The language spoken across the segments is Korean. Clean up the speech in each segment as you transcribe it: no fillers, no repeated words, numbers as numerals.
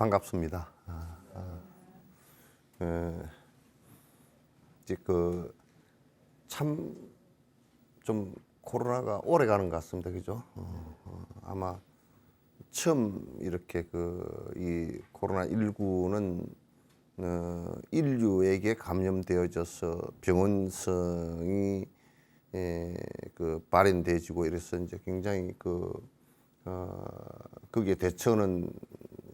반갑습니다. 이제 참 좀 코로나가 오래 가는 것 같습니다. 그죠? 아마 처음 이렇게 이 코로나19는 인류에게 감염되어져서 병원성이 발현돼지고 이래서 이제 굉장히 거기에 대처하는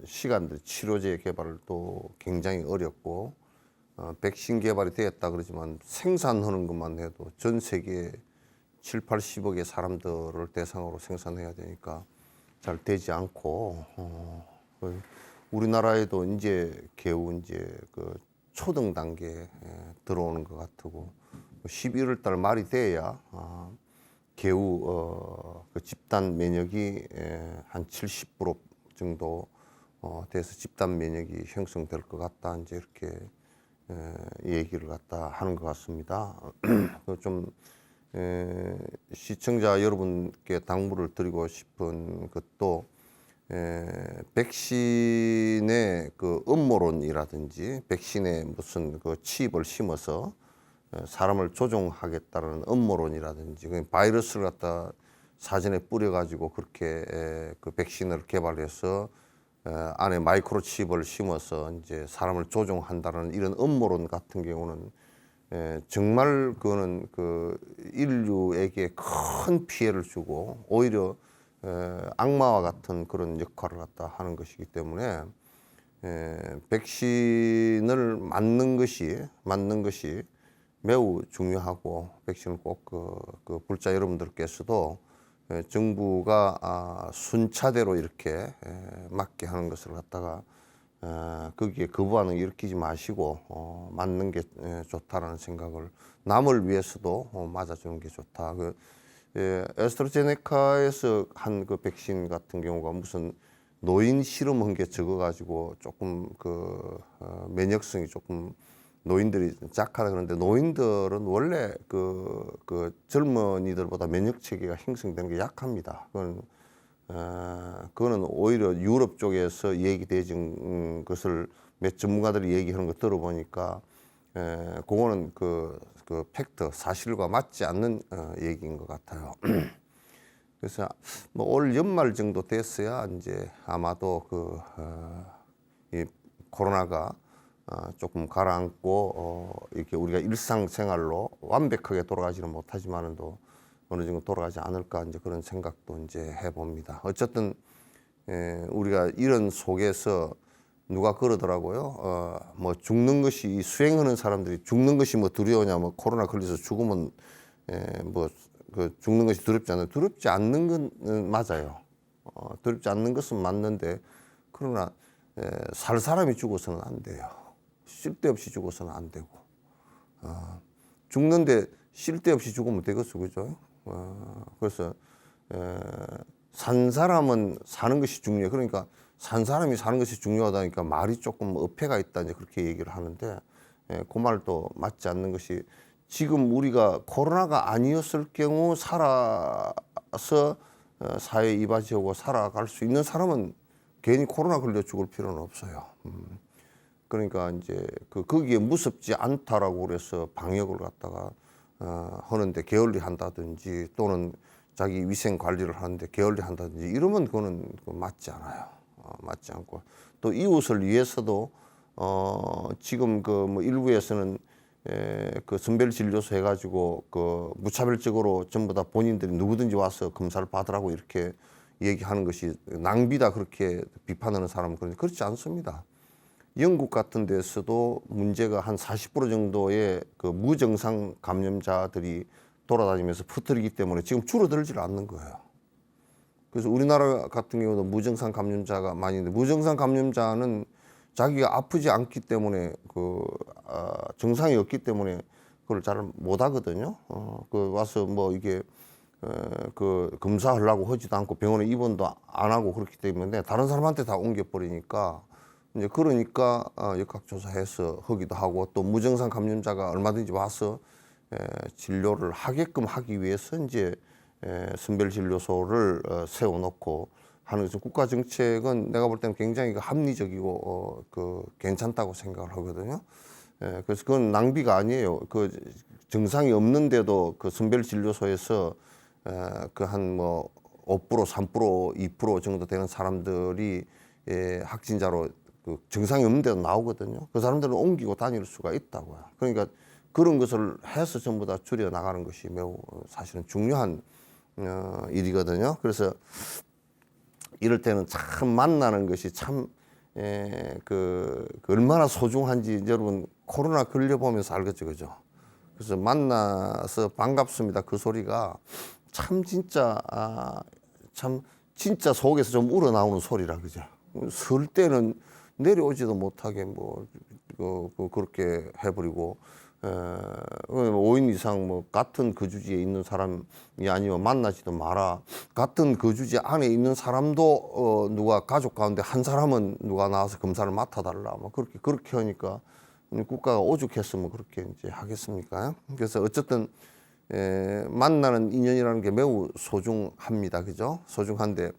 시간들, 치료제 개발도 굉장히 어렵고, 백신 개발이 되었다 그러지만 생산하는 것만 해도 전 세계 7, 80억의 사람들을 대상으로 생산해야 되니까 잘 되지 않고, 우리나라에도 이제 겨우 이제 초등 단계에 들어오는 것 같고, 11월 달 말이 돼야 겨우 집단 면역이 한 70% 정도 돼서 집단 면역이 형성될 것 같다, 이제 이렇게 얘기를 갖다 하는 것 같습니다. 좀 시청자 여러분께 당부를 드리고 싶은 것도, 백신의 음모론이라든지 백신에 무슨 칩을 심어서 사람을 조종하겠다는 음모론이라든지, 바이러스를 갖다 사전에 뿌려가지고 그렇게 백신을 개발해서 안에 마이크로칩을 심어서 이제 사람을 조종한다는 이런 음모론 같은 경우는 정말 그거는 인류에게 큰 피해를 주고 오히려 악마와 같은 그런 역할을 갖다 하는 것이기 때문에, 백신을 맞는 것이 매우 중요하고, 백신을 꼭 불자 여러분들께서도 정부가 순차대로 이렇게 맞게 하는 것을 갖다가 거기에 거부 반응 일으키지 마시고 맞는 게 좋다라는 생각을, 남을 위해서도 맞아주는 게 좋다. 에스트라제네카에서 한 백신 같은 경우가 무슨 노인 실험한 게 적어가지고 조금 면역성이 조금 노인들이 약하다 그러는데, 노인들은 원래 젊은이들보다 면역 체계가 형성되는 게 약합니다. 그거는 오히려 유럽 쪽에서 얘기되진 것을 몇 전문가들이 얘기하는 거 들어보니까, 그거는 팩트, 사실과 맞지 않는 얘기인 것 같아요. 그래서 올 연말 정도 됐어야 이제 아마도 이 코로나가 조금 가라앉고, 이렇게 우리가 일상생활로 완벽하게 돌아가지는 못하지만도 어느 정도 돌아가지 않을까, 이제 그런 생각도 이제 해봅니다. 어쨌든 우리가 이런 속에서 누가 그러더라고요. 죽는 것이, 수행하는 사람들이 죽는 것이 두려우냐, 코로나 걸려서 죽으면 죽는 것이 두렵지 않아요. 두렵지 않는 건 맞아요. 두렵지 않는 것은 맞는데, 그러나 살 사람이 죽어서는 안 돼요. 쓸데없이 죽어서는 안 되고, 죽는데 쓸데없이 죽으면 되겠어, 그죠? 그래서 산 사람은 사는 것이 중요해. 그러니까 산 사람이 사는 것이 중요하다니까 말이 조금 어폐가 있다, 이제 그렇게 얘기를 하는데, 그 말도 맞지 않는 것이, 지금 우리가 코로나가 아니었을 경우 살아서 사회에 이바지하고 살아갈 수 있는 사람은 괜히 코로나 걸려 죽을 필요는 없어요. 그러니까 이제 거기에 무섭지 않다라고 그래서 방역을 갖다가 하는데 게을리 한다든지, 또는 자기 위생 관리를 하는데 게을리 한다든지, 이러면 그거는 맞지 않아요. 맞지 않고, 또 이웃을 위해서도 지금 일부에서는 선별 진료소 해가지고 무차별적으로 전부 다 본인들이 누구든지 와서 검사를 받으라고 이렇게 얘기하는 것이 낭비다, 그렇게 비판하는 사람은 그런데, 그렇지 않습니다. 영국 같은 데서도 문제가 한 40% 정도의 무증상 감염자들이 돌아다니면서 퍼뜨리기 때문에 지금 줄어들질 않는 거예요. 그래서 우리나라 같은 경우도 무증상 감염자가 많이 있는데, 무증상 감염자는 자기가 아프지 않기 때문에, 증상이 없기 때문에 그걸 잘 못 하거든요. 와서 이게 검사하려고 하지도 않고 병원에 입원도 안 하고, 그렇기 때문에 다른 사람한테 다 옮겨버리니까, 이제 그러니까 역학조사해서 하기도 하고, 또 무증상 감염자가 얼마든지 와서 진료를 하게끔 하기 위해서 이제 선별진료소를 세워놓고 하는 거죠. 국가 정책은 내가 볼 때는 굉장히 합리적이고 괜찮다고 생각을 하거든요. 예, 그래서 그건 낭비가 아니에요. 그 증상이 없는데도 그 선별진료소에서 그 한 뭐 5%, 3%, 2% 정도 되는 사람들이 확진자로 그 증상이 없는데도 나오거든요. 그 사람들은 옮기고 다닐 수가 있다고요. 그러니까 그런 것을 해서 전부 다 줄여 나가는 것이 매우 사실은 중요한 일이거든요. 그래서 이럴 때는 참 만나는 것이 참 얼마나 소중한지 여러분 코로나 걸려보면서 알겠죠, 그죠? 그래서 만나서 반갑습니다. 그 소리가 참 진짜 참 진짜 속에서 좀 우러나오는 소리라 그죠? 설 때는 내려오지도 못하게 그렇게 해버리고 5인 이상 뭐 같은 거주지에 있는 사람이 아니면 만나지도 마라. 같은 거주지 안에 있는 사람도 누가 가족 가운데 한 사람은 누가 나와서 검사를 맡아달라. 뭐 그렇게 하니까 국가가 오죽했으면 그렇게 이제 하겠습니까? 그래서 어쨌든 만나는 인연이라는 게 매우 소중합니다. 그죠? 소중한데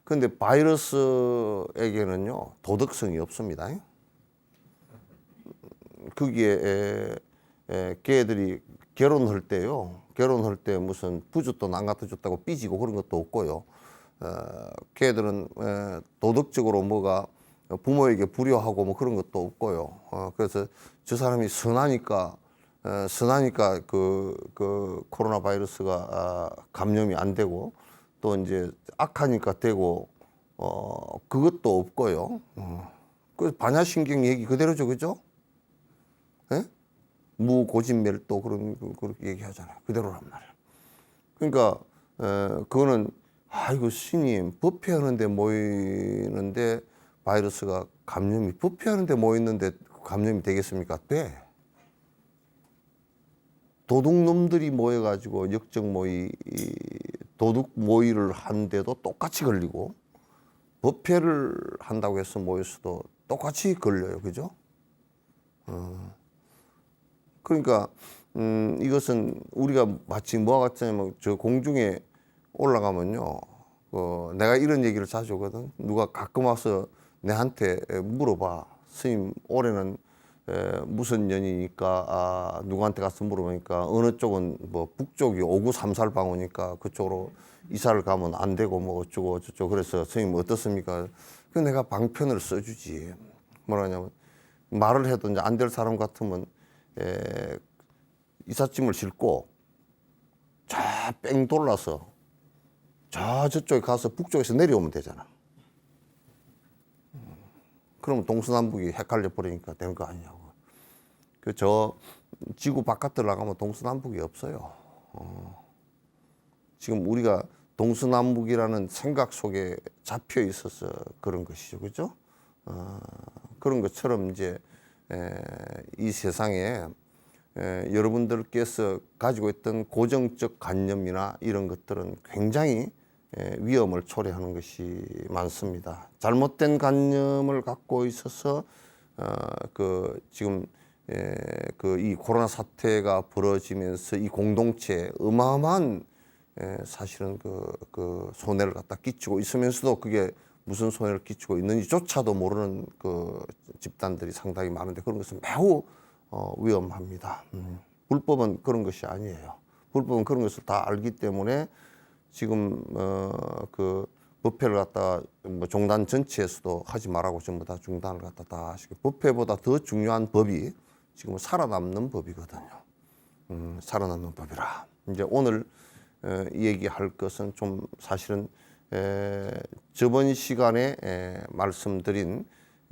근데 바이러스에게는요 도덕성이 없습니다. 거기에 걔들이 결혼할 때 무슨 부잣돈 안 갖다 줬다고 삐지고 그런 것도 없고요. 걔들은 도덕적으로 뭐가 부모에게 불효하고 뭐 그런 것도 없고요. 그래서 저 사람이 선하니까 그 코로나 바이러스가 감염이 안 되고 또 이제 악하니까 되고 그것도 없고요. 그 반야신경 얘기 그대로죠, 그죠? 예? 무고진멸도 그렇게 얘기하잖아요. 그대로란 말이에요. 그러니까 그거는 이거 스님 법회하는데 모이는데 바이러스가 감염이 법회하는데 모이는데 감염이 되겠습니까? 돼. 도둑놈들이 모여가지고 역적 모의 도둑 모의를 하는데도 똑같이 걸리고 법회를 한다고 해서 모였어도 똑같이 걸려요. 그죠? 그러니까 이것은 우리가 마치 뭐와 같냐면 저 공중에 올라가면요 내가 이런 얘기를 자주 하거든. 누가 가끔 와서 내한테 물어봐. 스님 올해는 무슨 년이니까 누구한테 가서 물어보니까 어느 쪽은 뭐 북쪽이 5934 방어니까 그쪽으로 이사를 가면 안 되고 뭐 어쩌고 저쩌고 그래서 스님 어떻습니까? 그 내가 방편을 써주지. 뭐라냐면 말을 해도 이제 안 될 사람 같으면 이삿짐을 싣고 뺑 돌라서 저쪽에 가서 북쪽에서 내려오면 되잖아. 그러면 동서남북이 헷갈려 버리니까 되는 거 아니냐고. 저 지구 바깥으로 나가면 동서남북이 없어요. 지금 우리가 동서남북이라는 생각 속에 잡혀 있어서 그런 것이죠, 그죠? 그런 것처럼 이제 이 세상에 여러분들께서 가지고 있던 고정적 관념이나 이런 것들은 굉장히 위험을 초래하는 것이 많습니다. 잘못된 관념을 갖고 있어서 지금 이 코로나 사태가 벌어지면서 이 공동체에 어마어마한 사실은 그 손해를 갖다 끼치고 있으면서도 그게 무슨 손해를 끼치고 있는지조차도 모르는 그 집단들이 상당히 많은데 그런 것은 매우 위험합니다. 불법은 그런 것이 아니에요. 불법은 그런 것을 다 알기 때문에 지금 그 법회를 갖다가 뭐 종단 전체에서도 하지 말라고 전부 다 중단을 갖다 다 하시고 법회보다 더 중요한 법이 지금 살아남는 법이거든요. 살아남는 법이라. 이제 오늘 얘기할 것은 좀 사실은 저번 시간에 말씀드린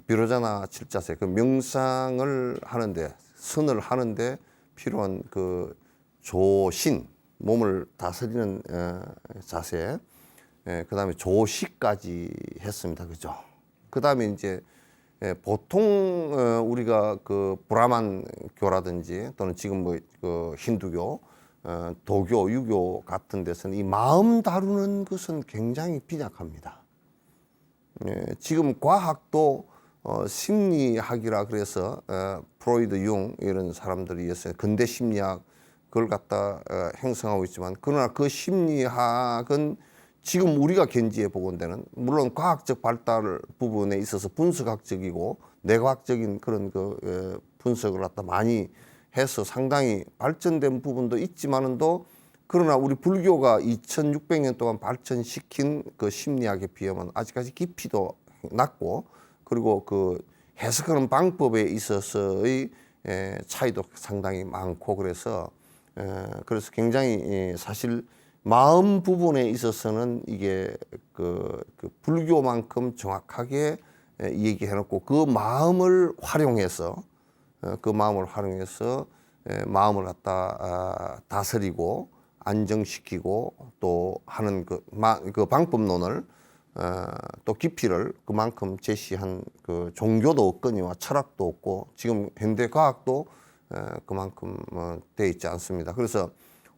비로자나 칠자세 그 명상을 하는데 선을 하는데 필요한 그 조신 몸을 다스리는 자세, 그 다음에 조시까지 했습니다. 그죠? 그 다음에 이제 보통 우리가 그 브라만교라든지 또는 지금 뭐 그 힌두교, 도교, 유교 같은 데서는 이 마음 다루는 것은 굉장히 빈약합니다. 지금 과학도 심리학이라 그래서 프로이드, 융 이런 사람들이 있어요. 근대 심리학 그걸 갖다 형성하고 있지만 그러나 그 심리학은 지금 우리가 견지해 보건대는 물론 과학적 발달 부분에 있어서 분석학적이고 내과학적인 그런 분석을 갖다 많이 해서 상당히 발전된 부분도 있지만은도 그러나 우리 불교가 2600년 동안 발전시킨 그 심리학에 비하면 아직까지 깊이도 낮고 그리고 그 해석하는 방법에 있어서의 차이도 상당히 많고 그래서 굉장히 사실 마음 부분에 있어서는 이게 그 불교만큼 정확하게 얘기해놓고 그 마음을 활용해서 마음을 갖다 다스리고 안정시키고 또 하는 그 방법론을 또 깊이를 그만큼 제시한 그 종교도 없거니와 철학도 없고 지금 현대 과학도 그만큼 돼 있지 않습니다. 그래서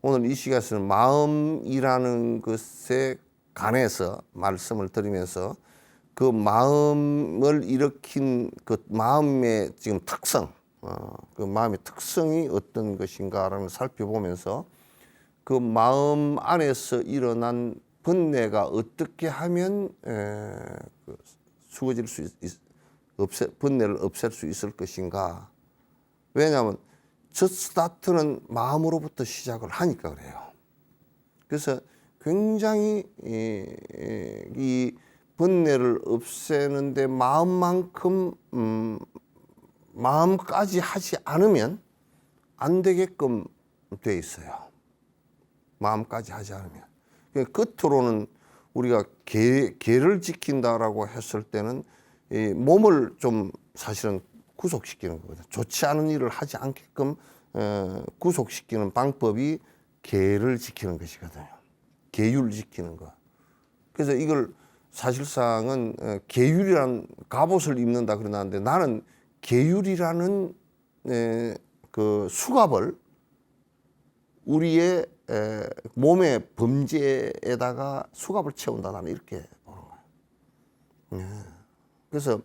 오늘 이 시간에서는 마음이라는 것에 관해서 말씀을 드리면서 그 마음을 일으킨 그 마음의 지금 특성, 그 마음의 특성이 어떤 것인가를 살펴보면서 그 마음 안에서 일어난 번뇌가 어떻게 하면 수거질 수 번뇌를 없앨 수 있을 것인가. 왜냐하면 첫 스타트는 마음으로부터 시작을 하니까 그래요. 그래서 굉장히 이 번뇌를 없애는데 마음까지 하지 않으면 안 되게끔 돼 있어요. 마음까지 하지 않으면. 끝으로는 우리가 계를 지킨다라고 했을 때는 이 몸을 좀 사실은 구속시키는 거거든요. 좋지 않은 일을 하지 않게끔 구속시키는 방법이 계를 지키는 것이거든요. 계율 지키는 거. 그래서 이걸 사실상은 계율이란 갑옷을 입는다 그러는데 나는 계율이라는 그 수갑을 우리의 몸의 범죄에다가 수갑을 채운다. 나는 이렇게 보는 거예요. 그래서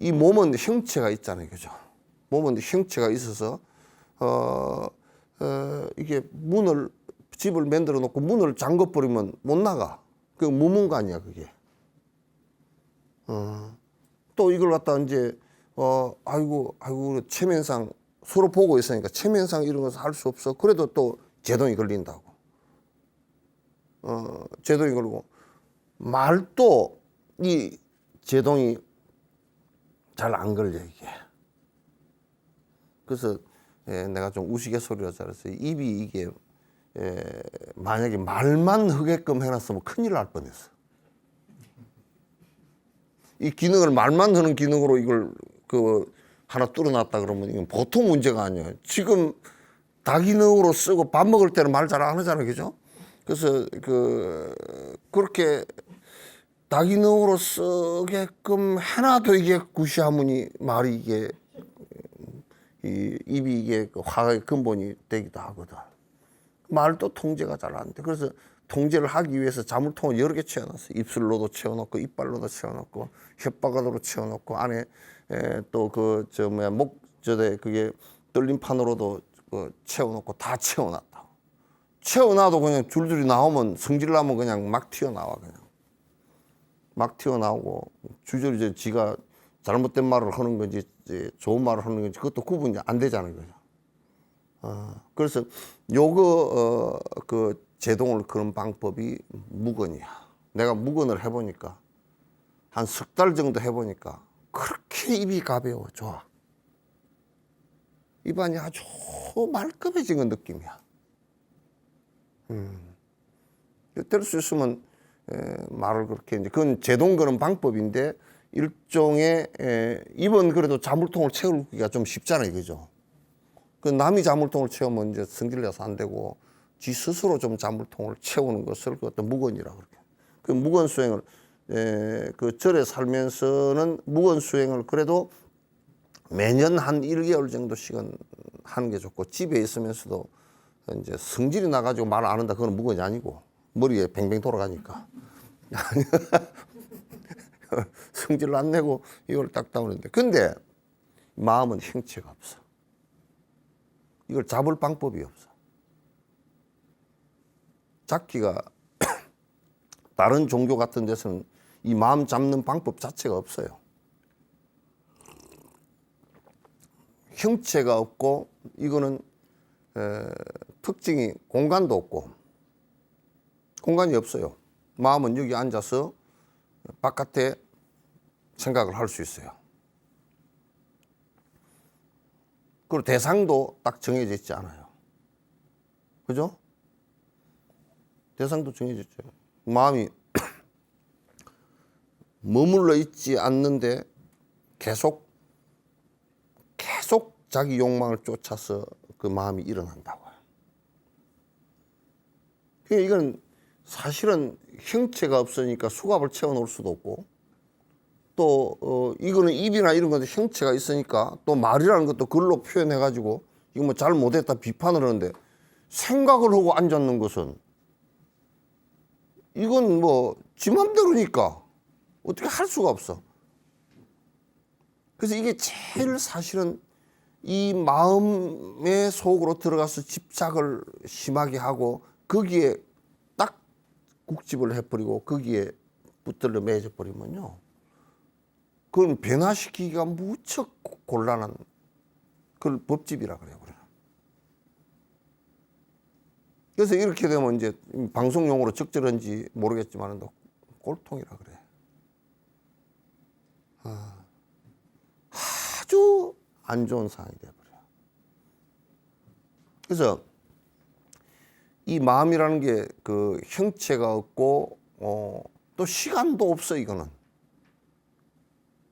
이 몸은 형체가 있잖아요. 그죠? 몸은 형체가 있어서, 이게 집을 만들어 놓고 문을 잠궈버리면 못 나가. 그 무문관이야, 그게. 또 이걸 갖다 이제, 아이고, 체면상 서로 보고 있으니까 체면상 이런 것을 할 수 없어. 그래도 또 제동이 걸린다고. 제동이 걸리고. 말도 이 제동이 잘 안 걸려, 이게. 그래서 내가 좀 우스갯소리로 잘해서 입이 이게 만약에 말만 하게끔 해놨으면 큰일 날 뻔했어. 이 기능을 말만 하는 기능으로 이걸 하나 뚫어놨다 그러면 이건 보통 문제가 아니에요. 지금 다기능으로 쓰고 밥 먹을 때는 말 잘 안 하잖아요. 그죠? 그래서 그렇게 다기능으로 쓰게끔 해놔도 이게 구시하문이 말이 이게 입이 이게 화의 근본이 되기도 하거든. 말도 통제가 잘 안 돼. 그래서 통제를 하기 위해서 자물통을 여러 개 채워놨어. 입술로도 채워놓고 이빨로도 채워놓고 혓바닥으로 채워놓고 안에 또 목젖에 그게 떨림판으로도 채워놓고 다 채워놨다. 채워놔도 그냥 줄줄이 나오면 성질나면 그냥 막 튀어나와. 그냥 막 튀어나오고 줄줄이 이제 지가 잘못된 말을 하는 건지 좋은 말을 하는 건지 그것도 구분이 안 되잖아요. 그죠? 그래서 그 제동을 그런 방법이 무건이야. 내가 무건을 해보니까 한 석 달 정도 해보니까 그렇게 입이 가벼워. 좋아. 입안이 아주 말끔해진 느낌이야. 될 수 있으면 말을 그렇게 이제 그건 제동 거는 방법인데 일종의 입은 그래도 자물통을 채우기가 좀 쉽잖아요. 그죠? 그 남이 자물통을 채우면 이제 성질내서 안 되고 지 스스로 좀 자물통을 채우는 것을 그 어떤 무건이라고 그렇게. 그 무건 수행을 그 절에 살면서는 무건 수행을 그래도 매년 한 1개월 정도씩은 하는 게 좋고 집에 있으면서도 이제 성질이 나가지고 말 안 한다. 그건 무건이 아니고 머리에 뱅뱅 돌아가니까. 성질을 안 내고 이걸 딱 따오는데. 근데 마음은 형체가 없어. 이걸 잡을 방법이 없어. 잡기가 다른 종교 같은 데서는 이 마음 잡는 방법 자체가 없어요. 형체가 없고 이거는 특징이 공간도 없고 공간이 없어요. 마음은 여기 앉아서 바깥에 생각을 할 수 있어요. 그리고 대상도 딱 정해져 있지 않아요. 그죠? 대상도 정해져 있죠. 마음이 머물러 있지 않는데 계속 자기 욕망을 쫓아서 그 마음이 일어난다고요. 그러니까 이건 사실은 형체가 없으니까 수갑을 채워 놓을 수도 없고, 또 이거는 입이나 이런 건데 형체가 있으니까 또 말이라는 것도 글로 표현해 가지고 이거 뭐 잘 못했다 비판을 하는데, 생각을 하고 앉았는 것은 이건 뭐 지 맘대로니까 어떻게 할 수가 없어. 그래서 이게 제일 사실은 이 마음의 속으로 들어가서 집착을 심하게 하고 거기에 딱 국집을 해버리고 거기에 붙들려 매져 버리면요, 그건 변화시키기가 무척 곤란한 그걸 법집이라 그래요. 그래서 이렇게 되면 이제 방송용어로 적절한지 모르겠지만 꼴통이라 그래. 아주 안 좋은 상황이 돼버려요. 그래서 이 마음이라는 게 그 형체가 없고 또 시간도 없어. 이거는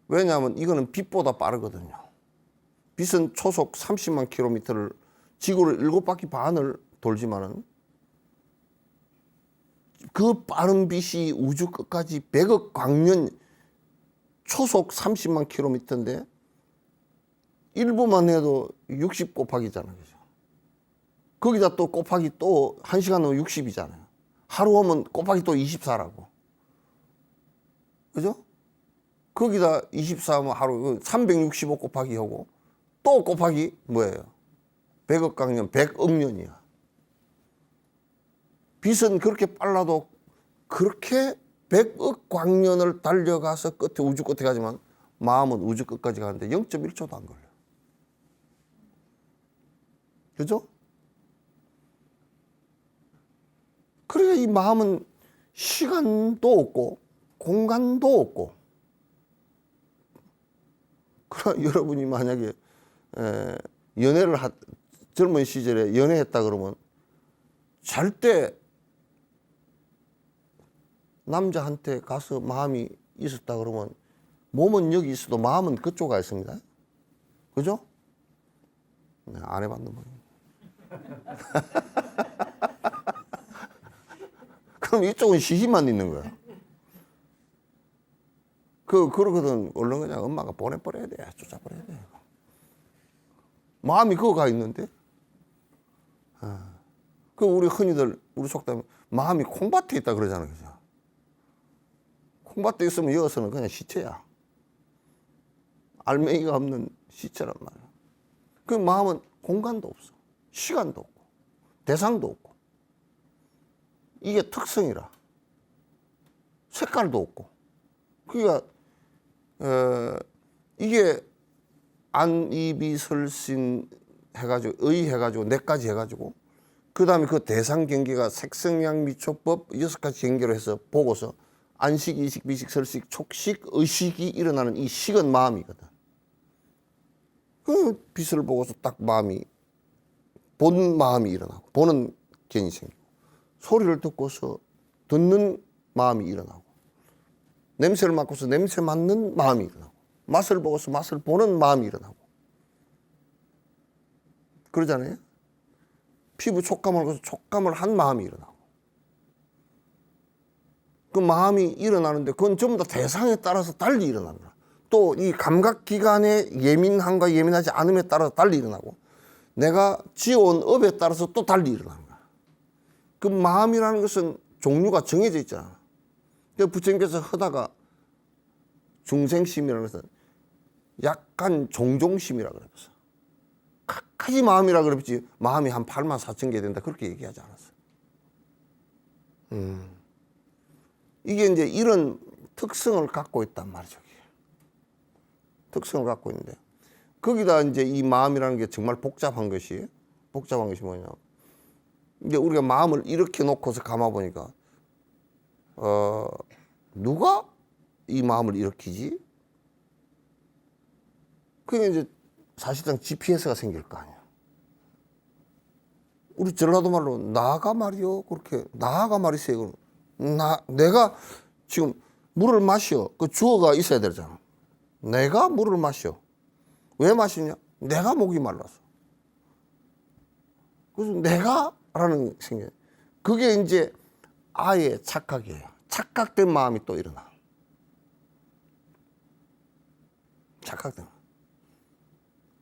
왜냐하면 이거는 빛보다 빠르거든요. 빛은 초속 30만 킬로미터를 지구를 7바퀴 반을 돌지만은 그 빠른 빛이 우주 끝까지 100억 광년, 초속 30만 킬로미터인데 1분만 해도 60 곱하기잖아요. 그죠? 거기다 또 곱하기 또 1시간 후면 60이잖아요. 하루 오면 곱하기 또 24라고. 그죠? 거기다 24하면 하루 365 곱하기 하고 또 곱하기 뭐예요? 100억 광년, 100억 년이야. 빛은 그렇게 빨라도 그렇게 100억 광년을 달려가서 끝에 우주 끝에 가지만 마음은 우주 끝까지 가는데 0.1초도 안 걸려. 그죠? 그러니까 이 마음은 시간도 없고 공간도 없고. 그러나 여러분이 만약에 연애를 젊은 시절에 연애했다 그러면 절대 남자한테 가서 마음이 있었다 그러면 몸은 여기 있어도 마음은 그쪽 가 있습니다. 그죠? 네, 안 해봤는 거예요. 그럼 이쪽은 시신만 있는 거야. 그러거든. 얼른 그냥 엄마가 보내버려야 돼. 쫓아버려야 돼. 마음이 그거 가 있는데. 그 우리 흔히들 우리 속담에 마음이 콩밭에 있다 그러잖아요. 그죠? 콩밭에 있으면 여기서는 그냥 시체야. 알맹이가 없는 시체란 말이야. 그 마음은 공간도 없어. 시간도 없고 대상도 없고. 이게 특성이라. 색깔도 없고. 그러니까 이게 안, 이, 비, 설, 신 해가지고 의 해가지고 네까지 해가지고 그 다음에 그 대상 경계가 색성양 미촉법 6가지 경계로 해서 보고서 안식, 이식, 비식, 설식, 촉식, 의식이 일어나는 이 식은 마음이거든. 그 빛을 보고서 딱 마음이 본 마음이 일어나고 보는 견이 생기고, 소리를 듣고서 듣는 마음이 일어나고, 냄새를 맡고서 냄새 맡는 마음이 일어나고, 맛을 보고서 맛을 보는 마음이 일어나고, 그러잖아요. 피부 촉감을 하고서 촉감을 한 마음이 일어나고. 그 마음이 일어나는데 그건 전부 다 대상에 따라서 달리 일어난다. 또 이 감각기관의 예민함과 예민하지 않음에 따라서 달리 일어나고, 내가 지어온 업에 따라서 또 달리 일어나는 거야. 그 마음이라는 것은 종류가 정해져 있잖아. 그래서 부처님께서 하다가 중생심이라는 것은 약간 종종심이라고 그랬어. 각가지 마음이라 그랬지 마음이 한 8만 4천 개 된다 그렇게 얘기하지 않았어. 이게 이제 이런 특성을 갖고 있단 말이죠. 특성을 갖고 있는데 거기다 이제 이 마음이라는 게 정말 복잡한 것이 뭐냐? 이제 우리가 마음을 이렇게 놓고서 감아 보니까 누가 이 마음을 일으키지? 그게 이제 사실상 GPS가 생길 거 아니야. 우리 전라도 말로 나가 말이요. 그렇게 나가 말이세요. 내가 지금 물을 마셔. 그 주어가 있어야 되잖아. 내가 물을 마셔. 왜 마시냐? 내가 목이 말라서. 그래서 내가라는 생각. 그게 이제 아예 착각이에요. 착각된 마음이 또 일어나. 착각된 마음.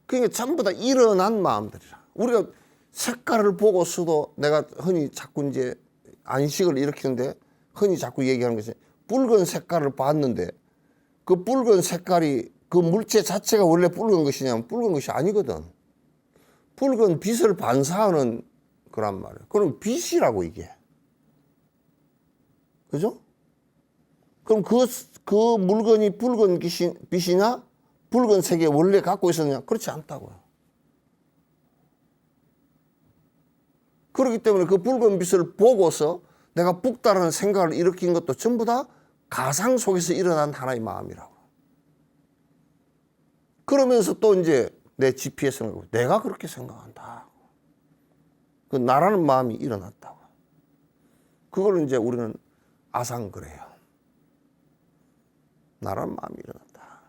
그러니까 전부 다 일어난 마음들이라. 우리가 색깔을 보고서도 내가 흔히 자꾸 이제 안식을 일으키는데 흔히 자꾸 얘기하는 것이 붉은 색깔을 봤는데 그 붉은 색깔이 그 물체 자체가 원래 붉은 것이냐면 붉은 것이 아니거든. 붉은 빛을 반사하는 거란 말이에요. 그럼 빛이라고 이게. 그죠? 그럼 그 물건이 붉은 빛이냐? 붉은 색에 원래 갖고 있었느냐? 그렇지 않다고요. 그렇기 때문에 그 붉은 빛을 보고서 내가 붉다라는 생각을 일으킨 것도 전부 다 가상 속에서 일어난 하나의 마음이라고. 그러면서 또 이제 내 GPS는 내가 그렇게 생각한다. 그 나라는 마음이 일어났다고. 그걸 이제 우리는 아상그래요. 나라는 마음이 일어났다.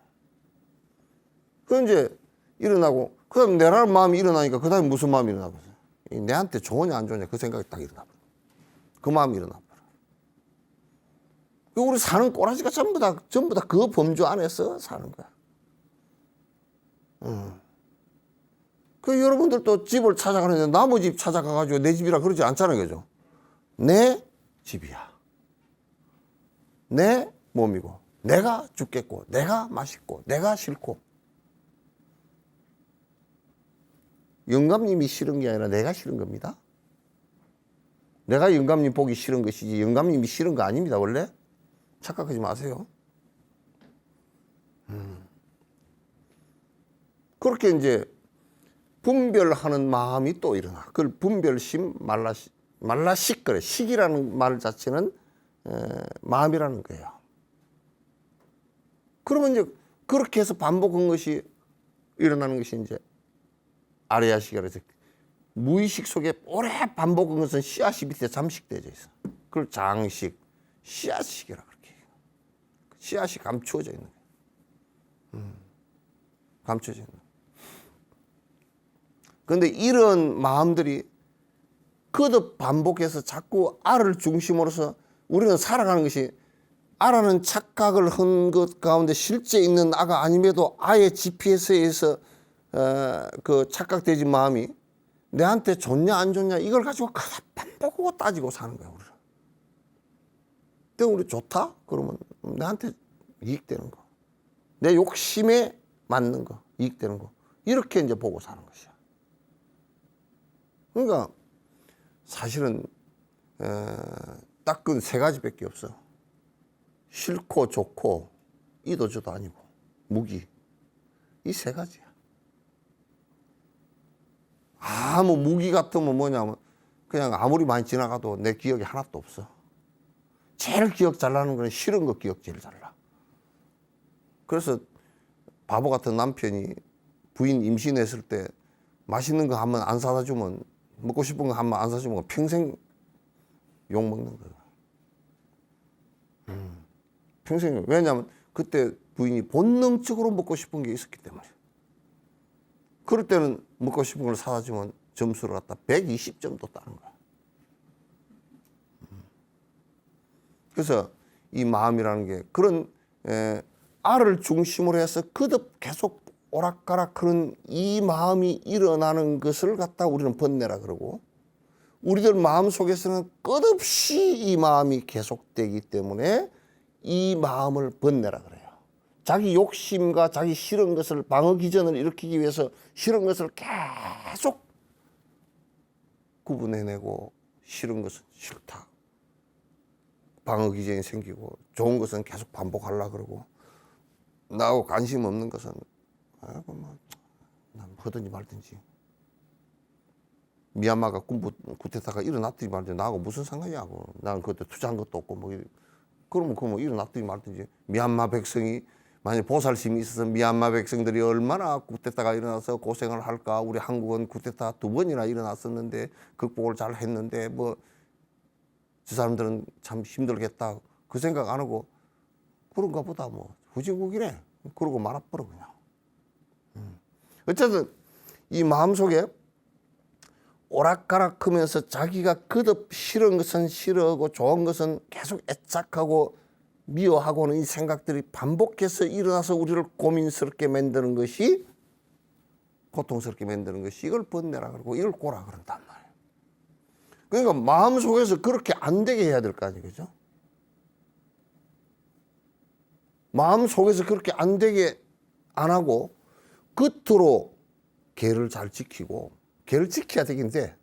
그 이제 일어나고 그다음 내라는 마음이 일어나니까 그다음에 무슨 마음이 일어나 보세요. 내한테 좋으냐 안 좋으냐 그 생각이 딱 일어나 버려. 그 마음이 일어나 버려. 우리 사는 꼬라지가 전부 다 그 범주 안에서 사는 거야. 그 여러분들도 집을 찾아가는데 남의 집 찾아가가지고 내 집이라 그러지 않잖아요, 그죠? 내 집이야. 내 몸이고, 내가 죽겠고, 내가 맛있고, 내가 싫고. 영감님이 싫은 게 아니라 내가 싫은 겁니다. 내가 영감님 보기 싫은 것이지 영감님이 싫은 거 아닙니다, 원래. 착각하지 마세요. 그렇게 이제 분별하는 마음이 또 일어나. 그걸 분별심, 말라식 그래. 식이라는 말 자체는 마음이라는 거예요. 그러면 이제 그렇게 해서 반복한 것이 일어나는 것이 이제 아레아식이라 해서 무의식 속에 오래 반복한 것은 씨앗이 밑에 잠식되어 있어. 그걸 장식, 씨앗식이라 그렇게 해요. 씨앗이 감추어져 있는 거예요. 감추어져 있는 거예요. 그런데 이런 마음들이 거듭 반복해서 자꾸 알을 중심으로서 우리는 살아가는 것이 아라는 착각을 한 것 가운데 실제 있는 아가 아님에도 아의 GPS에 의해서 그 착각되진 마음이 내한테 좋냐 안 좋냐 이걸 가지고 반복하고 따지고 사는 거야 우리는. 근데 우리 좋다? 그러면 내한테 이익되는 거, 내 욕심에 맞는 거, 이익되는 거 이렇게 이제 보고 사는 것이야. 그러니까 사실은 딱 그 세 가지밖에 없어. 싫고 좋고 이도저도 아니고 무기, 이 세 가지야. 아무 무기 같으면 뭐냐면 그냥 아무리 많이 지나가도 내 기억이 하나도 없어. 제일 기억 잘 나는 건 싫은 거 기억 제일 잘 나. 그래서 바보 같은 남편이 부인 임신했을 때 맛있는 거 한번 안 사다 주면, 먹고 싶은 거 한번 안 사주면 평생 욕 먹는 거야. 평생. 왜냐하면 그때 부인이 본능적으로 먹고 싶은 게 있었기 때문에. 그럴 때는 먹고 싶은 걸 사다 주면 점수를 갖다 120점도 따는 거야. 그래서 이 마음이라는 게 그런 알을 중심으로 해서 거듭 계속 오락가락 그런 이 마음이 일어나는 것을 갖다 우리는 번뇌라 그러고, 우리들 마음 속에서는 끝없이 이 마음이 계속되기 때문에 이 마음을 번뇌라 그래요. 자기 욕심과 자기 싫은 것을 방어 기전을 일으키기 위해서 싫은 것을 계속 구분해내고 싫은 것은 싫다, 방어 기전이 생기고 좋은 것은 계속 반복하려고 그러고 나하고 관심 없는 것은 아이고 난 하든지 말든지 미얀마가 쿠데타가 일어났든지 말든지 나하고 무슨 상관이냐고 나는 그때 투자한 것도 없고 뭐 그러면 그 뭐 일어났든지 말든지 미얀마 백성이 만약 보살심이 있어서 미얀마 백성들이 얼마나 쿠데타가 일어나서 고생을 할까. 우리 한국은 쿠데타 2번이나 일어났었는데 극복을 잘 했는데 뭐 저 사람들은 참 힘들겠다 그 생각 안 하고 그런가 보다 뭐 후진국이네 그러고 말아버려 그냥. 어쨌든 이 마음속에 오락가락하면서 자기가 거듭 싫은 것은 싫어하고 좋은 것은 계속 애착하고 미워하고는 이 생각들이 반복해서 일어나서 우리를 고민스럽게 만드는 것이 고통스럽게 만드는 것이 이걸 번뇌라 그러고 이걸 고라 그런단 말이에요. 그러니까 마음속에서 그렇게 안 되게 해야 될 거 아니에요. 그죠? 마음속에서 그렇게 안 되게 안 하고 겉으로 계를 잘 지키고 계를 지켜야 되긴데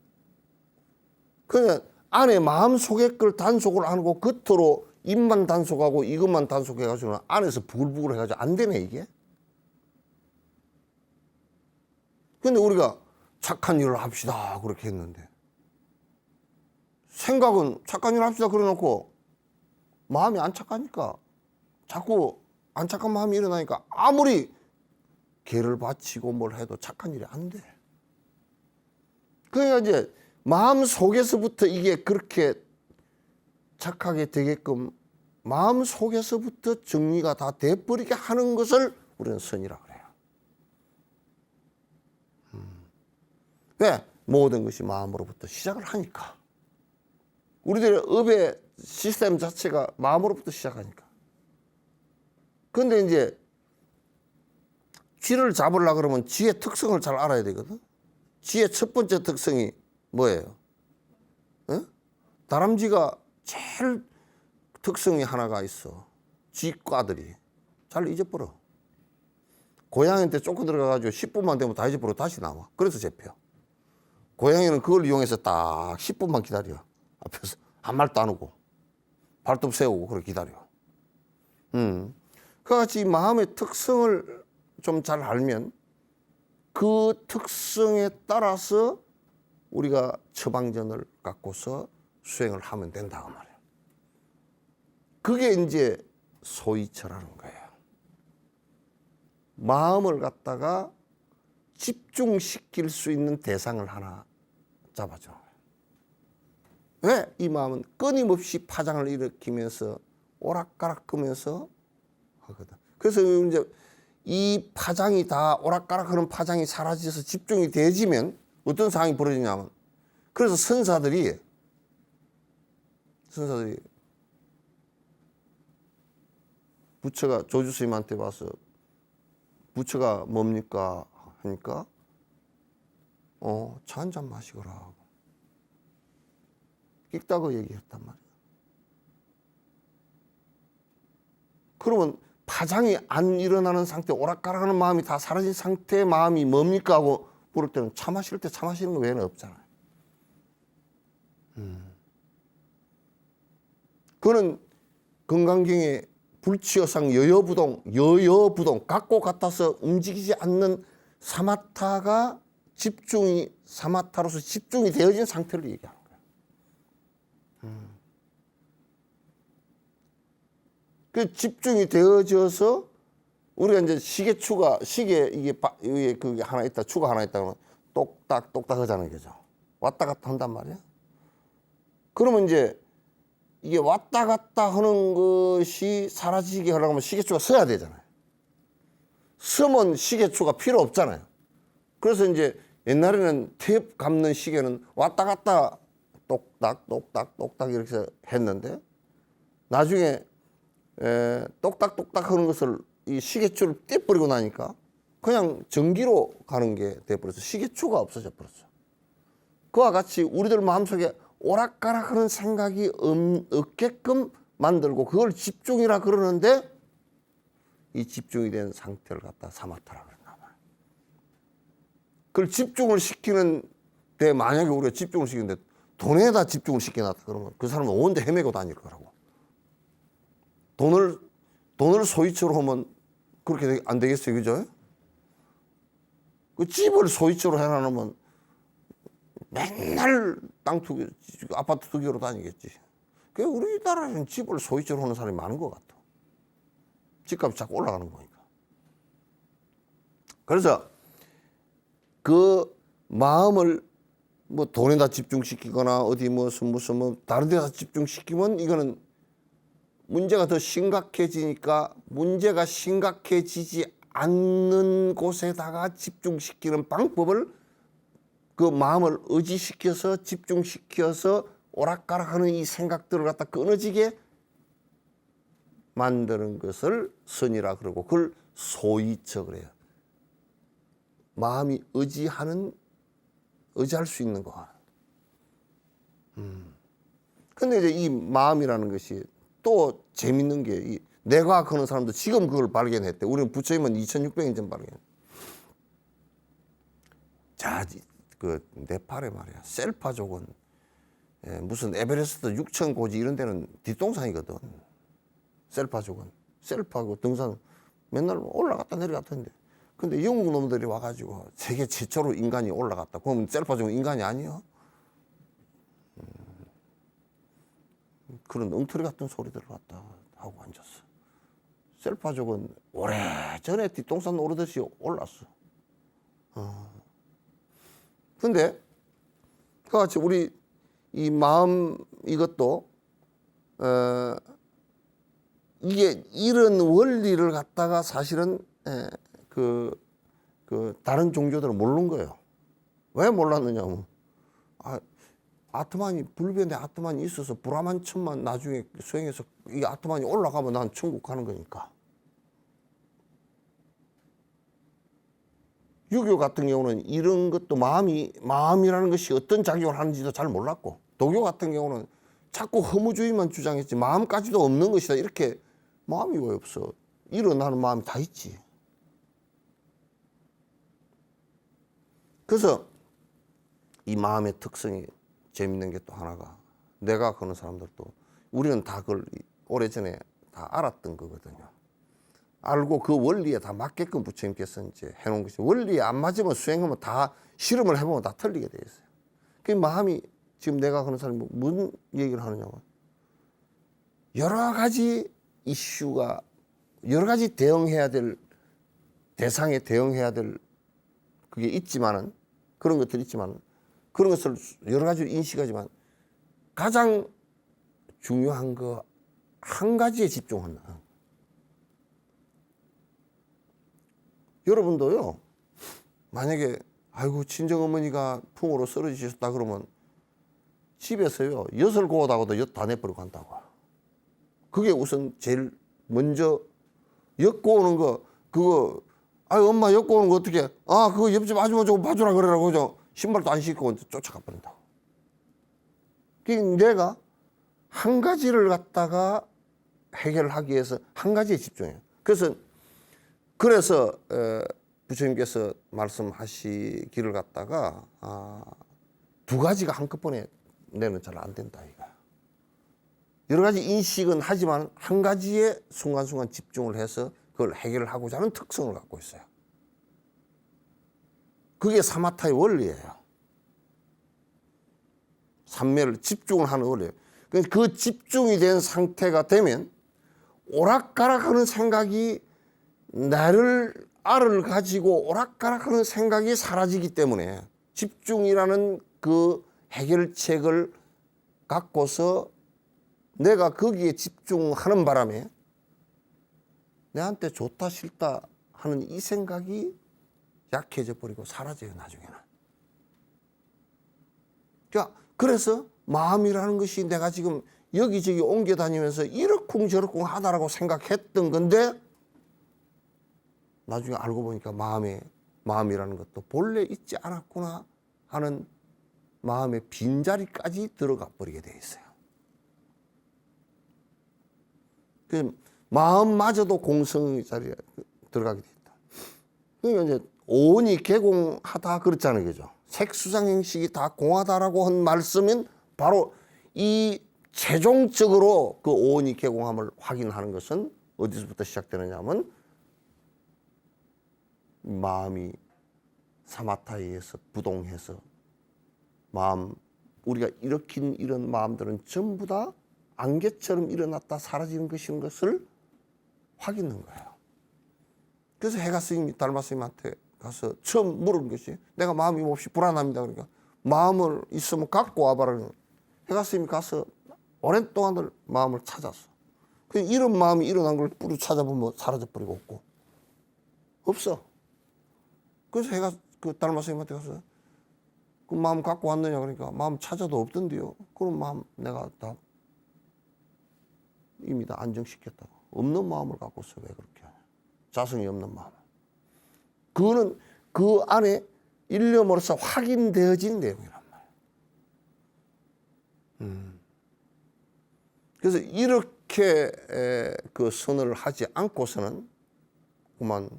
그냥 안에 마음속의 걸 단속을 안 하고 겉으로 입만 단속하고 이것만 단속해가지고는 안에서 부글부글 해가지고 안 되네 이게. 근데 우리가 착한 일을 합시다 그렇게 했는데 생각은 착한 일을 합시다 그래놓고 마음이 안 착하니까 자꾸 안 착한 마음이 일어나니까 아무리 개를 바치고 뭘 해도 착한 일이 안 돼. 그러니까 이제 마음 속에서부터 이게 그렇게 착하게 되게끔 마음 속에서부터 정리가 다 돼버리게 하는 것을 우리는 선이라고 그래요. 왜? 모든 것이 마음으로부터 시작을 하니까. 우리들의 업의 시스템 자체가 마음으로부터 시작하니까. 그런데 이제 쥐를 잡으려고 그러면 쥐의 특성을 잘 알아야 되거든. 쥐의 첫 번째 특성이 뭐예요? 어? 다람쥐가 제일 특성이 하나가 있어. 쥐과들이 잘 잊어버려. 고양이한테 쫓고 들어가가지고 10분만 되면 다 잊어버려 다시 나와. 그래서 잡혀. 고양이는 그걸 이용해서 딱 10분만 기다려. 앞에서 한 말도 안 하고 발톱 세우고 그렇게 기다려. 그같이 마음의 특성을 좀 잘 알면 그 특성에 따라서 우리가 처방전을 갖고서 수행을 하면 된다 그 말이에요. 그게 이제 소이처라는 거예요. 마음을 갖다가 집중시킬 수 있는 대상을 하나 잡아줘. 왜? 이 마음은 끊임없이 파장을 일으키면서 오락가락하면서 하거든. 그래서 이제 이 파장이 다 오락가락하는 파장이 사라져서 집중이 되어지면 어떤 상황이 벌어지냐면 그래서 선사들이 부처가 조주스님한테 와서 부처가 뭡니까 하니까 차 한 잔 마시거라 하고 끽다고 얘기했단 말이야. 그러면 파장이 안 일어나는 상태, 오락가락하는 마음이 다 사라진 상태의 마음이 뭡니까 하고 물을 때는 차 마실 때 차 마시는 거 외에는 없잖아요. 그거는 건강경에 불치여상 여여부동 갖고 같아서 움직이지 않는 사마타가 사마타로서 집중이 되어진 상태를 얘기하는 거예요. 그 집중이 되어져서 우리가 이제 시계 이게 그게 하나 있다, 추가 하나 있다 그러면 똑딱 하자는 거죠. 왔다 갔다 한단 말이야. 그러면 이제 이게 왔다 갔다 하는 것이 사라지게 하려고 하면 시계추가 서야 되잖아요. 서면 시계추가 필요 없잖아요. 그래서 이제 옛날에는 테이프 감는 시계는 왔다 갔다 똑딱 이렇게 했는데 나중에 똑딱 하는 것을 이 시계추를 떼버리고 나니까 그냥 전기로 가는 게 돼버려서 시계추가 없어져 버렸어. 그와 같이 우리들 마음속에 오락가락하는 생각이 없게끔 만들고 그걸 집중이라 그러는데 이 집중이 된 상태를 갖다 사마타라 그랬나 봐요. 그걸 집중을 시키는데 만약에 우리가 집중을 시키는데 돈에다 집중을 시켜놨다 그러면 그 사람은 온데 헤매고 다닐 거라고. 돈을 소유처로 하면 그렇게 안 되겠어요, 그죠? 그 집을 소유처로 해놔놓으면 맨날 땅 투기, 아파트 투기로 다니겠지. 그 우리나라에는 집을 소유처로 하는 사람이 많은 것 같아. 집값이 자꾸 올라가는 거니까. 그래서 그 마음을 뭐 돈에다 집중시키거나 어디 무슨 뭐 다른 데다 집중시키면 이거는 문제가 더 심각해지니까 문제가 심각해지지 않는 곳에다가 집중시키는 방법을 그 마음을 의지시켜서 집중시켜서 오락가락하는 이 생각들을 갖다 끊어지게 만드는 것을 선이라 그러고 그걸 소이처 그래요. 마음이 의지할 수 있는 거. 근데 이제 이 마음이라는 것이 또 재밌는 게 이 뇌과학 하는 사람도 지금 그걸 발견했대. 우리는 부처님은 2600년 전 발견했대. 자, 그 네팔에 말이야. 셀파족은 무슨 에베레스트 6천 고지 이런 데는 뒷동산이거든. 셀파족은 셀파고 등산 맨날 올라갔다 내려갔던데. 근데 영국 놈들이 와가지고 세계 최초로 인간이 올라갔다. 그러면 셀파족은 인간이 아니요. 그런 엉터리 같은 소리들을 갖다 하고 앉았어. 셀파족은 오래전에 뒷동산 오르듯이 올랐어. 근데 그같이 우리 이 마음 이것도 이게 이런 원리를 갖다가 사실은 그 다른 종교들은 모르는 거예요. 왜 몰랐느냐면 아트만이 불변의 아트만이 있어서 브라만 천만 나중에 수행해서 이 아트만이 올라가면 난 천국 가는 거니까. 유교 같은 경우는 이런 것도 마음이라는 것이 어떤 작용을 하는지도 잘 몰랐고, 도교 같은 경우는 자꾸 허무주의만 주장했지 마음까지도 없는 것이다. 이렇게 마음이 왜 없어? 일어나는 마음이 다 있지. 그래서 이 마음의 특성이 재밌는 게 또 하나가, 내가 그런 사람들도 우리는 다 그걸 오래전에 다 알았던 거거든요. 알고 그 원리에 다 맞게끔 부처님께서 이제 해놓은 것이, 원리에 안 맞으면 수행하면 다 실험을 해보면 다 틀리게 돼 있어요. 그 마음이 지금 내가 그런 사람이 무슨 얘기를 하느냐면, 여러 가지 이슈가 여러 가지 대응해야 될 대상에 대응해야 될 그게 있지만은, 그런 것들이 있지만 그런 것을 여러 가지로 인식하지만 가장 중요한 거 한 가지에 집중한다. 여러분도요, 만약에 아이고 친정어머니가 풍으로 쓰러지셨다 그러면 집에서요 엿을 고우다고도 엿 다 내버리고 간다고. 그게 우선 제일 먼저, 엿 고우는 거 그거 아유 엄마 엿 고우는 거 어떻게, 아 그거 옆집 아줌마 좀 봐주라 그래라고 그죠. 신발도 안 신고 쫓아가 버린다고. 내가 한 가지를 갖다가 해결하기 위해서 한 가지에 집중해요. 그래서 부처님께서 말씀하시기를 갖다가 두 가지가 한꺼번에 내는 잘 안 된다 이거. 여러 가지 인식은 하지만 한 가지에 순간순간 집중을 해서 그걸 해결을 하고자 하는 특성을 갖고 있어요. 그게 사마타의 원리예요. 삼매를 집중을 하는 원리예요. 그 집중이 된 상태가 되면 오락가락하는 생각이, 알을 가지고 오락가락하는 생각이 사라지기 때문에 집중이라는 그 해결책을 갖고서 내가 거기에 집중하는 바람에 내한테 좋다 싫다 하는 이 생각이 약해져 버리고 사라져요, 나중에는. 그래서 마음이라는 것이 내가 지금 여기저기 옮겨 다니면서 이러쿵저러쿵 하다라고 생각했던 건데, 나중에 알고 보니까 마음이라는 것도 본래 있지 않았구나 하는 마음의 빈자리까지 들어가 버리게 돼 있어요. 그 마음마저도 공성의 자리에 들어가게 돼 있다. 그러니까 이제 오온이 개공하다 그랬잖아요, 그죠? 색수상 행식이 다 공하다라고 한 말씀은 바로 이 최종적으로 그 오온이 개공함을 확인하는 것은 어디서부터 시작되느냐 하면 마음이 사마타에 의해서 부동해서 마음, 우리가 일으킨 이런 마음들은 전부 다 안개처럼 일어났다 사라지는 것을 확인한 거예요. 그래서 해가 스님이 달마 스님한테 가서 처음 물은 것이 내가 마음이 몹시 불안합니다. 그러니까 마음을 있으면 갖고 와봐라. 해가 스님이 가서 오랜 동안을 마음을 찾았어. 그 이런 마음이 일어난 걸 뿌리 찾아보면 사라져버리고 없고 없어. 그래서 해가 그 달마 스님한테 가서 그 마음 갖고 왔느냐 그러니까 마음 찾아도 없던데요. 그런 마음 내가 다 이미 다 안정시켰다고. 없는 마음을 갖고서 왜 그렇게 하냐. 자성이 없는 마음. 그거는 그 안에 일념으로서 확인되어진 내용이란 말이에요. 그래서 이렇게 그 선을 하지 않고서는 그만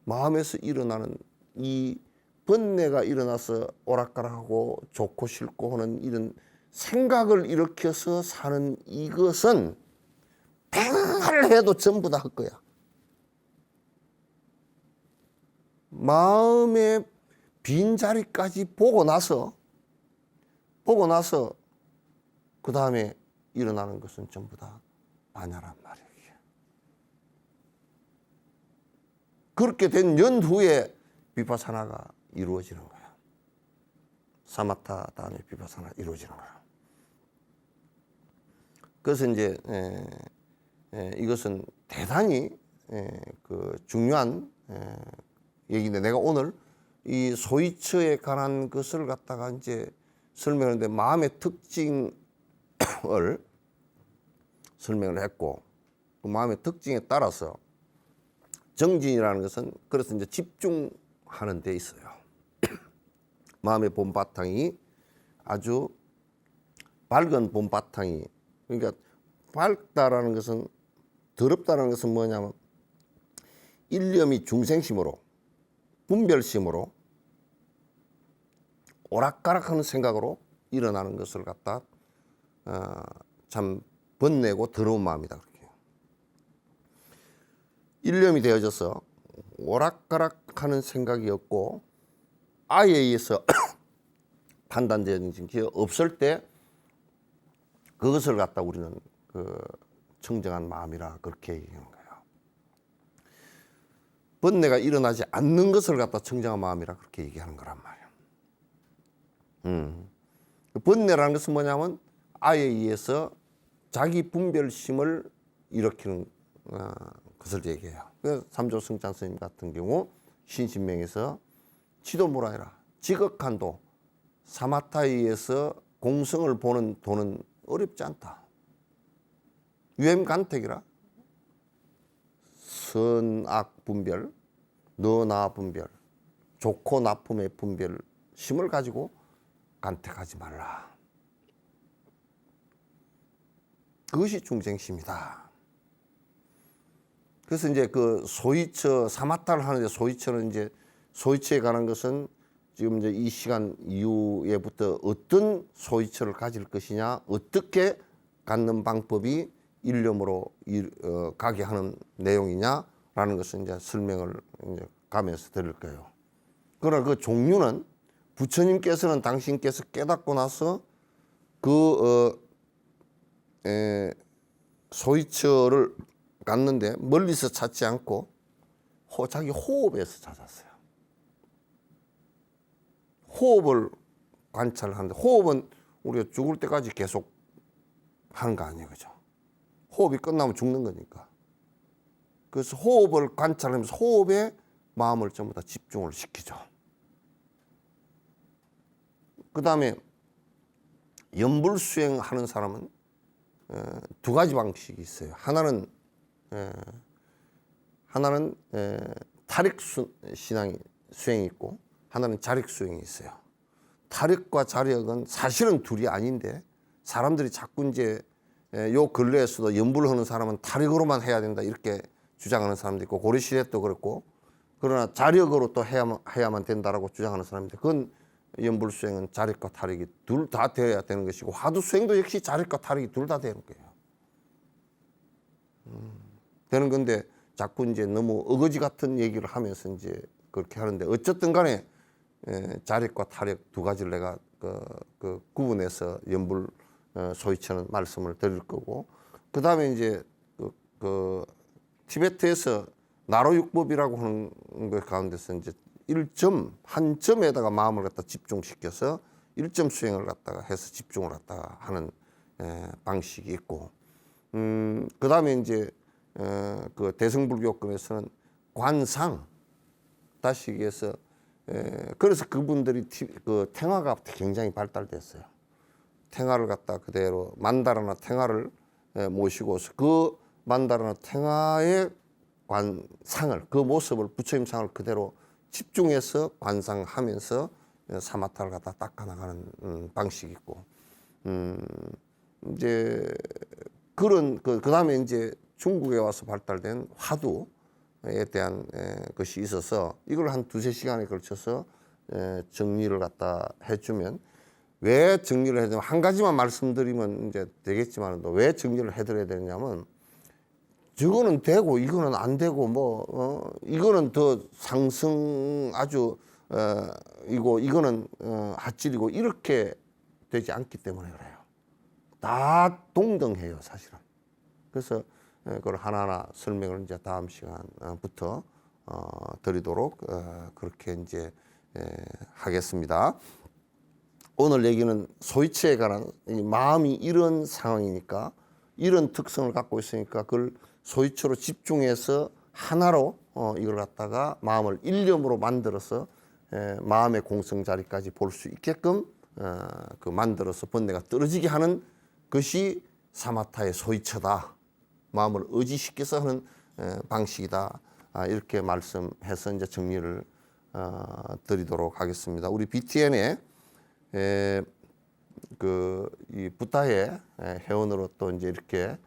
마음에서 일어나는 이 번뇌가 일어나서 오락가락하고 좋고 싫고 하는 이런 생각을 일으켜서 사는 이것은 백날 해도 전부 다 할 거야. 마음의 빈자리까지 보고 나서 그 다음에 일어나는 것은 전부 다 반야란 말이에요. 그렇게 된 연후에 비파사나가 이루어지는 거야. 사마타 다음에 비파사나 이루어지는 거야. 그래서 이제 이것은 대단히 그 중요한 얘기인데 내가 오늘 이 소이처에 관한 것을 갖다가 이제 설명하는데 마음의 특징을 설명을 했고 그 마음의 특징에 따라서 정진이라는 것은 그래서 이제 집중하는 데 있어요. 마음의 봄바탕이 아주 밝은 봄바탕이 그러니까 밝다라는 것은 더럽다라는 것은 뭐냐면 일념이 중생심으로 분별심으로 오락가락하는 생각으로 일어나는 것을 갖다 참 번뇌고 더러운 마음이다 그렇게. 일념이 되어져서 오락가락하는 생각이 없고 아에 의해서 판단되는 게 없을 때 그것을 갖다 우리는 그 청정한 마음이라 그렇게 얘기하는 거예요. 번뇌가 일어나지 않는 것을 갖다 청정한 마음이라 그렇게 얘기하는 거란 말이에요. 번뇌라는 것은 뭐냐면 아에 의해서 자기 분별심을 일으키는 것을 얘기해요. 그래서 삼조승찬 스님 같은 경우 신신명에서 지도무라해라 지극한도 사마타에 의해서 공성을 보는 도는 어렵지 않다. 유엠간택이라 선악 분별, 너나 분별, 좋고 나쁨의 분별심을 가지고 간택하지 말라. 그것이 중생심이다. 그래서 이제 그 소이처 사마타를 하는데 소이처는 이제 소이처에 관한 것은 지금 이제 이 시간 이후에부터 어떤 소이처를 가질 것이냐, 어떻게 갖는 방법이 일념으로 가게 하는 내용이냐라는 것을 이제 설명을 이제 가면서 드릴 거예요. 그러나 그 종류는 부처님께서는 당신께서 깨닫고 나서 그 소이처를 갖는데 멀리서 찾지 않고 자기 호흡에서 찾았어요. 호흡을 관찰하는데 호흡은 우리가 죽을 때까지 계속 하는 거 아니에요, 그죠? 호흡이 끝나면 죽는 거니까. 그래서 호흡을 관찰하면서 호흡에 마음을 전부 다 집중을 시키죠. 그 다음에 염불수행하는 사람은 두 가지 방식이 있어요. 하나는 탈익 신앙이 수행이 있고 하나는 자력 수행이 있어요. 탈익과 자력은 사실은 둘이 아닌데 사람들이 자꾸 이제 요 근래에서도 염불을 하는 사람은 탈익으로만 해야 된다 이렇게 주장하는 사람도 있고 고려시대도 그렇고 그러나 자력으로 또 해야만 된다라고 주장하는 사람인데 그건 연불 수행은 자력과 타력이 둘 다 되어야 되는 것이고 화두 수행도 역시 자력과 타력이 둘 다 되는 거예요. 되는 건데 자꾸 이제 너무 어거지 같은 얘기를 하면서 이제 그렇게 하는데 어쨌든 간에 자력과 타력 두 가지를 내가 그 구분해서 연불 소위처는 말씀을 드릴 거고 그 다음에 이제 그 티베트에서 나로육법이라고 하는 것 가운데서 이제 한 점에다가 마음을 갖다 집중시켜서 일점 수행을 갖다가 해서 집중을 갖다가 하는 방식이 있고 그 다음에 이제 그 대승불교권에서는 관상 다시 얘기해서 그래서 그분들이 그 탱화가 굉장히 발달됐어요. 탱화를 갖다 그대로 만다라나 탱화를 모시고서 그 만다라나 탱화의 관상을 그 모습을 부처님 상을 그대로 집중해서 관상하면서 사마타를 갖다 닦아나가는 방식이 있고 이제 그런 그 다음에 이제 중국에 와서 발달된 화두에 대한 것이 있어서 이걸 한 두세 시간에 걸쳐서 정리를 갖다 해주면 왜 정리를 해야 되냐면 한 가지만 말씀드리면 이제 되겠지만 왜 정리를 해드려야 되냐면 저거는 되고 이거는 안 되고 이거는 더 상승 아주 이고 이거는 하찔이고 이렇게 되지 않기 때문에 그래요. 다 동등해요 사실은. 그래서 그걸 하나하나 설명을 이제 다음 시간부터 드리도록 그렇게 이제 하겠습니다. 오늘 얘기는 소이치에 관한 마음이 이런 상황이니까 이런 특성을 갖고 있으니까 그걸 소이치로 집중해서 하나로 이걸 갖다가 마음을 일념으로 만들어서 마음의 공성 자리까지 볼 수 있게끔 그 만들어서 번뇌가 떨어지게 하는 것이 사마타의 소이처다. 마음을 의지시켜서 하는 방식이다. 이렇게 말씀해서 이제 정리를 드리도록 하겠습니다. 우리 BTN에 이 부타의 회원으로 또 이제 이렇게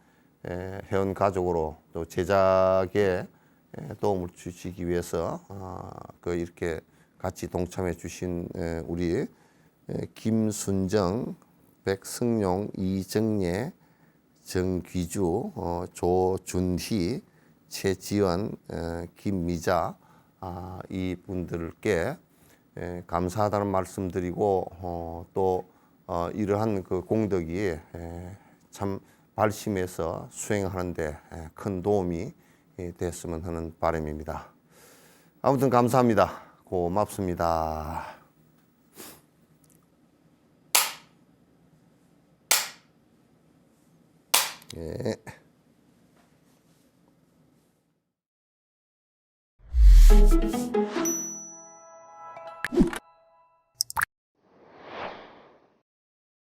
회원 가족으로 또 제작에 도움을 주시기 위해서 이렇게 같이 동참해 주신 우리 김순정, 백승용, 이정예, 정귀주, 조준희, 최지원, 김미자 이 분들께 감사하다는 말씀드리고 또 이러한 그 공덕이 참 발심해서 수행하는데 큰 도움이 됐으면 하는 바람입니다. 아무튼 감사합니다. 고맙습니다. 예.